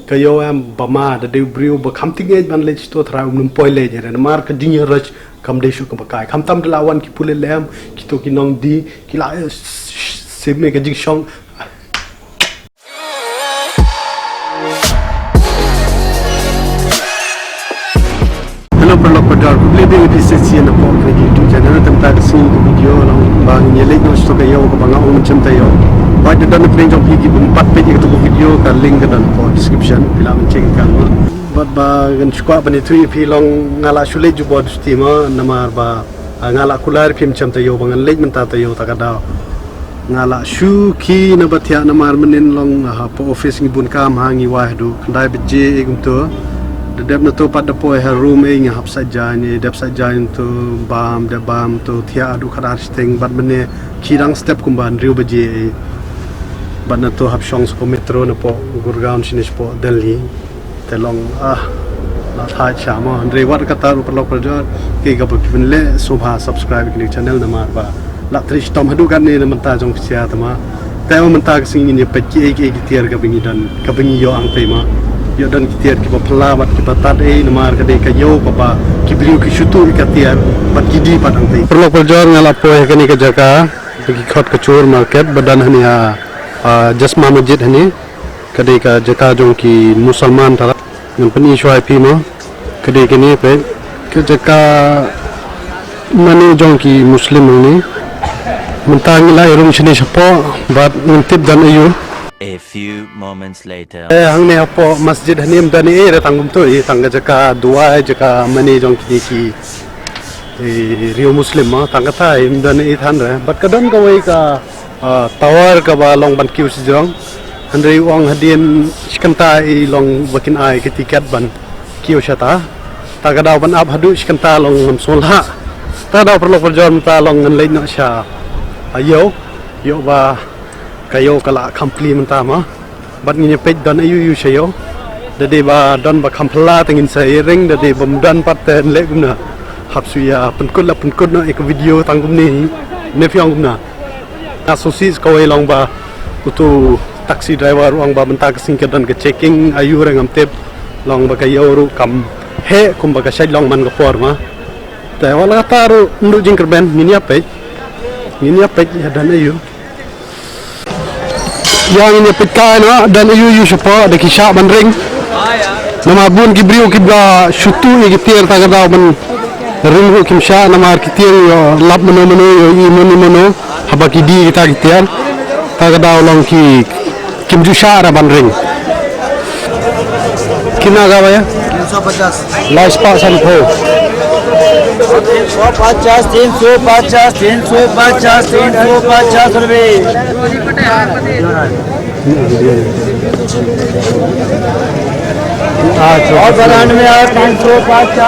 kayo am bama da de brio ba kham ting ban le sto thra num poi le je na mar ka ding rach kam de shu ka kai kham tam de lawan ki pule lem ki to ki nong di ki la se me ka jing shong hello per lok padar public di sesi na po ke YouTube channel tentang sing video long bang nyelek no sto kayo ko bang om cham tayo Baik dan pring jom pergi 4 page itu video kan link ke dalam description bila menceng kan buat bagan squad bani tu pilong ngala sule jubo stima nama ba ngala kular pim cham tayo bangan lek menta tayo takada ngala shu ki na batia nama menin long po office ngibun kam hangi wahdu ndai beje igumto dedap na to pada po ha room e ngap saja ni dep saja tu bam de bam tu thia adu khadar steng bat mene kirang step kumban riu beje Bana to hap shong ko metro na po Gurgaon sinis po Delhi telong la thai chama andre wat ka taru perlok perjar ke ga pin le subha subscribe ki channel na mar ba la trish tom hadu kan ni na manta jong sia tama tayo manta ka sing ni pe ki ki tier ka bingi dan ka bingi yo ang tema yo dan ki tier ki ba phla mat ki batat e na mar ka de ka yo ba ki bliu ki shutu ka tier bat ki di padang te perlok perjar ngala po ka ni ka jaka ki khot ka chur market badan hani ha Jasma masjid ni kadai ka jaka jong ki Musalman tara ngan pani shwai pi mo kadai ke ni pe ke jaka mani jong ki Muslim ni mentang la rum sini sapo bat ngintip dan ayu a few moments later hang ne apo masjid ni mdani tangum tu tangga jaka dua jaka mani jong ki Rio Muslim ma tangga thai mdani than re bat kadon ka wei ka tower ka ba long ban kiu sijong handrei wang hadien skanta I long bakin ai ke tiket ban kiu shata ta ga daw ban ab hadu skanta long ngam solha ta daw perlo perjon ta long ngan lein no sha ayo yo ba kayo kala compliment ta ma bat ngi pej don ayu yu shayo de ba don ba kampla tengin sai ring de bam dan pat ten le gumna hapsuya penkut la penkut no ek video tangum ni ne fiang gumna Asosis kau long ba kutu taxi driver uang ba bentak singkedan ke checking ayu rengam tip long ba kayo ru kam he kum ba kasai long man ka forma ta wala taru ndu jingkerben mini apa ya dan ayu yang ini pika no dan ayu sepo de kisah ban ring nama bun gibriu kibla shutu ni gitir ta ga ban ring hu kimsha nama kitir lab meno yo meno habaki di kita kitian taga daw long ki kimju shara ban ring kina ga ya 350 last pa san po 350 rupiah और ब्रांड में 350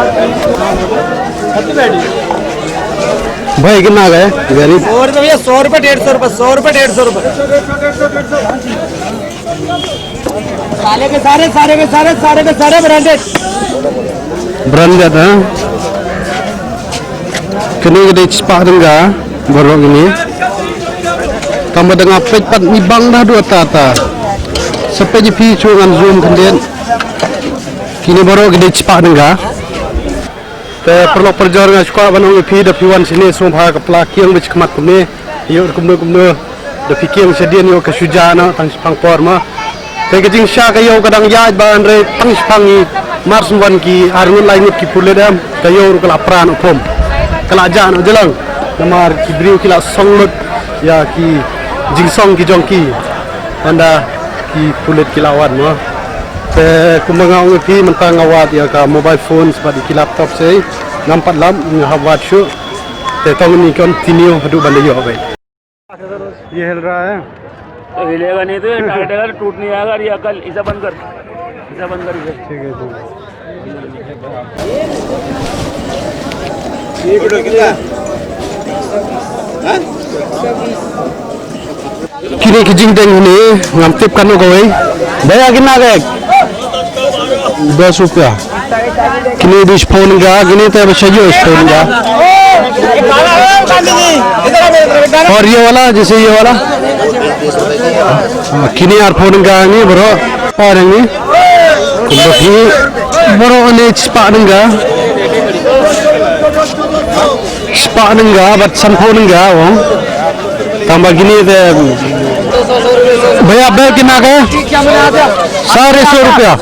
भाई कितना गए गरीब 100 रुपये 150 रुपये 100 रुपये 150 रुपये सारे के सारे ब्रांडेड है kini gede cepat enggak borok ini tambah dengan pepat ni bang dah dua tata sampai di picu dengan zoom kemudian kini borok gede cepat enggak perlu perjuangan dengan sekolah banung pi da piwan sini sumpah ke plakiang bich kemat kumne yo kumne da pikiang sedian yo kesujana tang pang forma te kejing sha ka yo kadang yaj ban re tang pangi marsumwan ki arun lain ki puledam kayo ru kala pran opom kala jan jelang namar ki briu kila songlot ya ki jingsong ki jongki anda ki pulet kilawan mo te kumangau pi mentang awat ya ka mobile phone seperti ki laptop sei nampak lam ngawat shu te tong ni continue hadu balayo abai ये हिल रहा है तो हिलेगा नहीं तो टायर टूट नहीं आएगा ये अकल इसे बंद कर ठीक है ये वीडियो कितना हां kini kijing deng ni ngamtip kan ko wei bayar kina ke 10 rupiah kini dis phone ga kini te bachayo phone ga और ये वाला जैसे ये वाला kini यार phone ga ni bro और ni kumbahi moro ane spa nengga bat sampo nengga wong tambah gini deh भैया बैग कितना का है 150 रुपया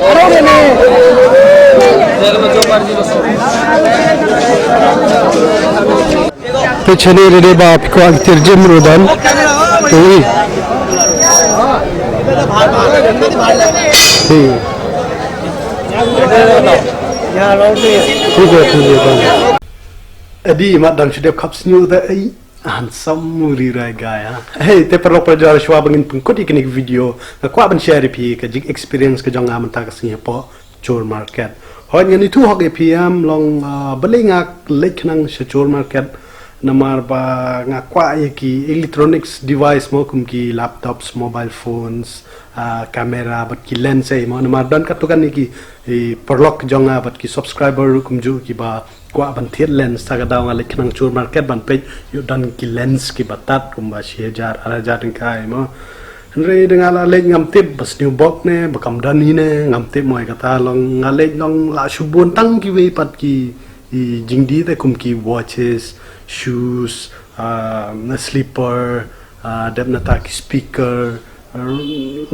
पीछे नहीं रेडे बाप को आगे जिम रोदन तो ही ठीक है अभी मत दंग शुद्ध cups new the handsome rai gaya hey te perlu pelajar shwa bangin pengkut ikan video ko aban share pi ka jik experience ka jong aman ta ka Singapore chor market hoi ngani tu hok pm long belinga leknang chor market namar ba nga kwa ki electronics device mo kum ki laptops mobile phones camera bat ki lens e mo namar dan ka to kan ki perlok jong bat ki subscriber kum ju ki ba qua ban thiết lens ta ka daw nga leknang chur market ban pe yu dan ki lens ki batat kumba 6000 6000 ting kai mo re dengan la lek ngam tip bas new box ne bakam dan ni ne ngam tip moi kata long ngalek long la subun tang ki we pat ki jingdi te kum ki watches shoes na slipper dep na ta ki speaker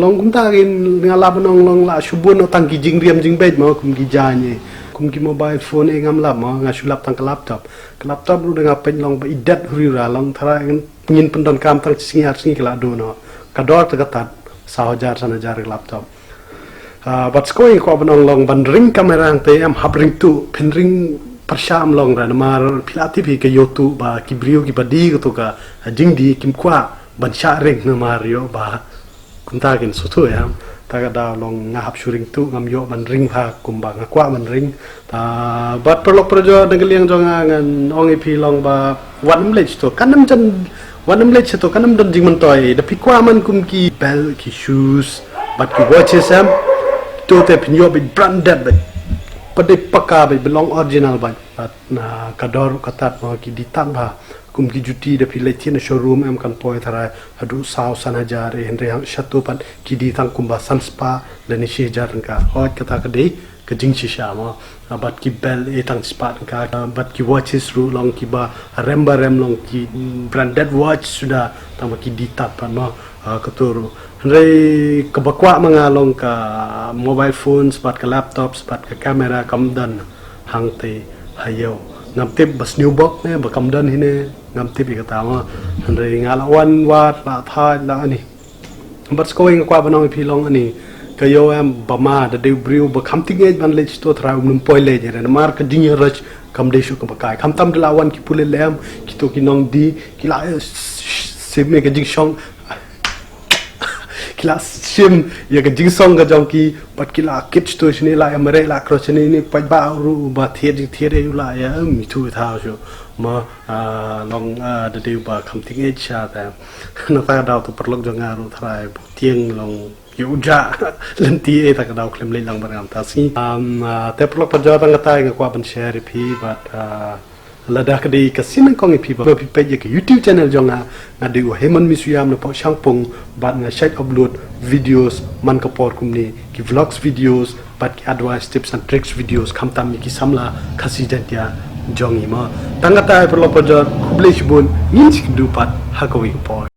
long kum ta in ngala banong long la subun no tang ki jingriam jingbet mo kum ki janye kum ki mobile phone e ngam lap mo nga sulap tang laptop ru dengan pen long ba idat hurira long thara ngin pendon kam tang singi kala do no kador ta katat 1000 sana laptop but going ko banong long ban ring kamera te am hab ring tu pen ring persyam long ra mar pilati pi ke youtube ba ki brio ki badi to ka jing di kim kwa ban sha ring no mario ba kunta kin sutu ya ta da long ngahap shuring tu ngam yo man ring ha kumba ngakwa man ring ta bat perlok projo dengeliang jonga ngan ong ip long ba wanam lech to kanam jan wanam lech to kanam don jing man toy da pikwa man kum ki bel ki shoes bat ki watches am to te pinyo bi branded ba pada paka ba belong original ba na kador katat ma ki ditan ba kum ki juti da pilai tin showroom am kan poi thara adu saw sanajar henry shatu pan ki di tang kumba sanspa leni shejar ka hot kata ka dei ka jing chi sha ma bat ki bel e tang spa ka bat ki watches ru long ki ba rem long ki branded watch sudah tama ki di tat pa no katuru henry ka bakwa mga long ka mobile phones bat ka laptops bat ka camera kamdan hangte hayo ngam tip bas new box ne bakam dan hine ngam tip ikata ma andre ngala wan wat la tha la ani but going kwa banong pi long ani kayo am bama da de briu ba kham ting ej ban lech to thra num poi le jere mar ka ding rach kam de shu ka bakai kham tam de la wan ki pule lem ki to ki nong di ki la sim me ka jing shong kelas sim ya ke jing song ga jong ki pat kila kit to shini la amare la cross ni ni pa ba ru ba the yu la ya mi thu tha shu ma long de de ba kham ting e cha ta na ta daw to perlok jong aru thrai tieng long yu ja len ti e ta ka daw klem le lang ba ngam ta si te perlok pa ja tang ta ga kwa ban share pi but lada kadi kasin kong ipi ba pi page ke YouTube channel jonga ngadi o heman misuyam no po shangpong bat nga share upload videos man ka por kumni ki vlogs videos bat ki advice tips and tricks videos khamtam mi ki samla khasi jantia jongi ma tangata perlo pojor kuble shibun ngin du pat hakowi por